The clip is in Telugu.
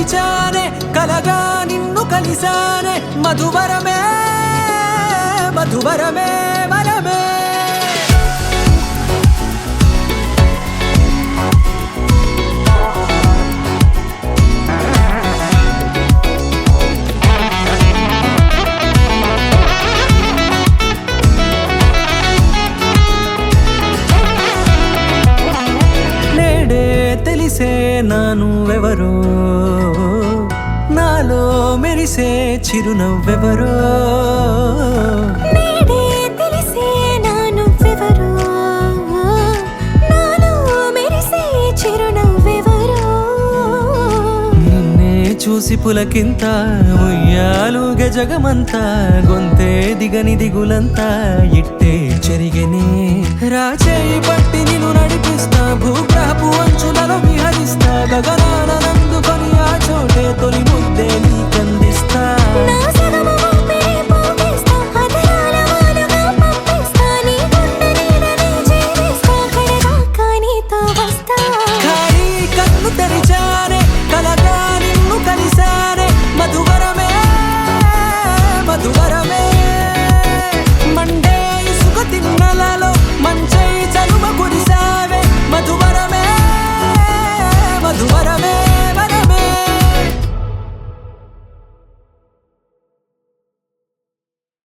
పిలిచానే కలగా నిన్ను కలిసానే మధువరమే మధువరమే వరమే తెలిసే నానువెవరో నాలో మెరిసే చిరునవ్వెవరో నేడే తెలిసే నానువెవరో నాలో మెరిసే చిరునవ్వెవరో నిన్నే చూసి పులకింత ఉయ్యాలుగే జగమంతా గొంతే దిగని దిగులంతా ఇట్టే చెరిగెనే రాచేయి పట్టి నిన్ను నడిపిస్తా భూగ్రహపు అంచులలో విహరిస్తా గగనానందుకొని ఆ చోటే తొలి